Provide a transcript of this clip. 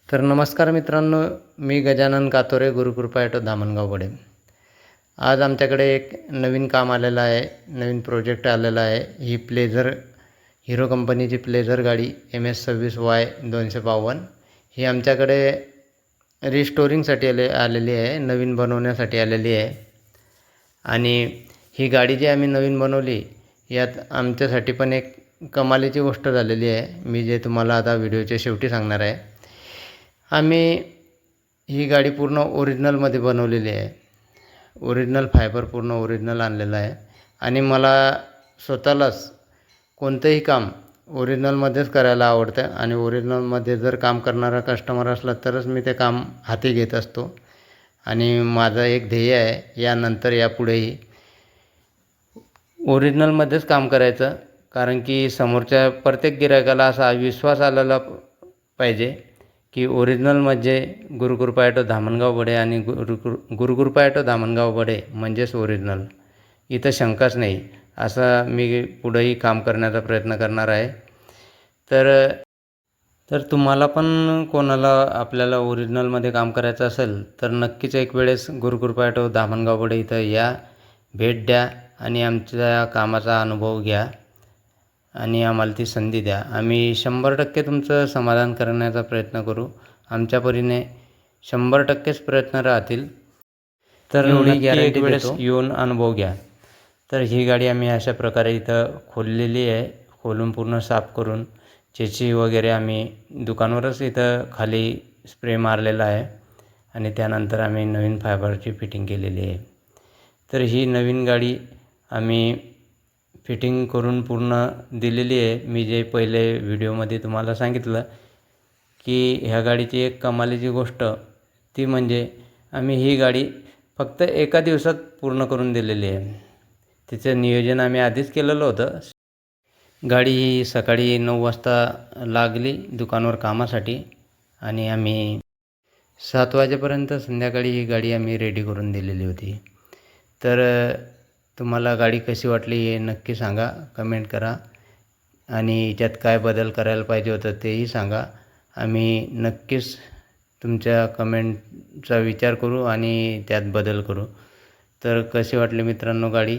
तर नमस्कार मित्रांनो, मी गजानन कातोरे, गुरुकृपा ॲटो धामणगाव वडे. आज आमच्याकडे एक नवीन काम आलेलं आहे, नवीन प्रोजेक्ट आलेला आहे. ही प्लेझर हिरो कंपनीची प्लेझर गाडी MS26Y252 ही आमच्याकडे रिस्टोरिंगसाठी आलेली आहे, नवीन बनवण्यासाठी आलेली आहे. आणि ही गाडी जी आम्ही नवीन बनवली यात आमच्यासाठी पण एक कमालीची गोष्ट झालेली आहे, मी जे तुम्हाला आता व्हिडिओच्या शेवटी सांगणार आहे. आम्ही ही गाडी पूर्ण ओरिजिनलमध्ये बनवलेली आहे. ओरिजिनल फायबर पूर्ण ओरिजिनल आणलेलं आहे. आणि मला स्वतःलाच कोणतंही काम ओरिजिनलमध्येच करायला आवडतं. आणि ओरिजिनलमध्ये जर काम करणारा कस्टमर असला तरच मी ते काम हाती घेत असतो. आणि माझं एक ध्येय आहे यानंतर यापुढेही ओरिजिनलमध्येच काम करायचं. कारण की समोरच्या प्रत्येक गिरायकाला असा विश्वास आलेला पाहिजे की ओरिजिनलमध्ये गुरुकृपा ॲटो धामणगाव वडे आणि गुरुकृपा ॲटो धामणगाव वडे म्हणजेच ओरिजिनल, इथं शंकाच नाही. असं मी पुढेही काम करण्याचा प्रयत्न करणार आहे. तर तुम्हाला पण कोणाला आपल्याला ओरिजिनलमध्ये काम करायचं असेल तर नक्कीच एक वेळेस गुरुकृपा ॲटो धामणगाव वडे इथं या, भेट द्या आणि आमच्या कामाचा अनुभव घ्या आणि आम्हाला ती संधी द्या. आम्ही 100% तुमचं समाधान करण्याचा प्रयत्न करू. आमच्या परीने 100%च प्रयत्न राहतील. तर एवढी गॅरंटी देतो, येऊन अनुभव घ्या. तर ही गाडी आम्ही अशा प्रकारे इथं खोललेली आहे. खोलून पूर्ण साफ करून चेची वगैरे आम्ही दुकानावरच इथं खाली स्प्रे मारलेला आहे. आणि त्यानंतर आम्ही नवीन फायबरची फिटिंग केलेली आहे. तर ही नवीन गाडी आम्ही फिटिंग करून पूर्ण दिलेली आहे. मी जे पहिले व्हिडिओमध्ये तुम्हाला सांगितलं की ह्या गाडीची एक कमालीची गोष्ट ती म्हणजे आम्ही ही गाडी फक्त एका दिवसात पूर्ण करून दिलेली आहे. तिचं नियोजन आम्ही आधीच केलेलं होतं. गाडी ही सकाळी 9 वाजता लागली दुकानावर कामासाठी आणि आम्ही 7 वाजेपर्यंत संध्याकाळी ही गाडी आम्ही रेडी करून दिलेली होती. तर तुम्हाला गाडी कशी वाटली हे नक्की सांगा, कमेंट करा. आणि याच्यात काय बदल करायला पाहिजे होतं तेही सांगा. आम्ही नक्कीच तुमच्या कमेंटचा विचार करू आणि त्यात बदल करू. तर कशी वाटली मित्रांनो गाडी?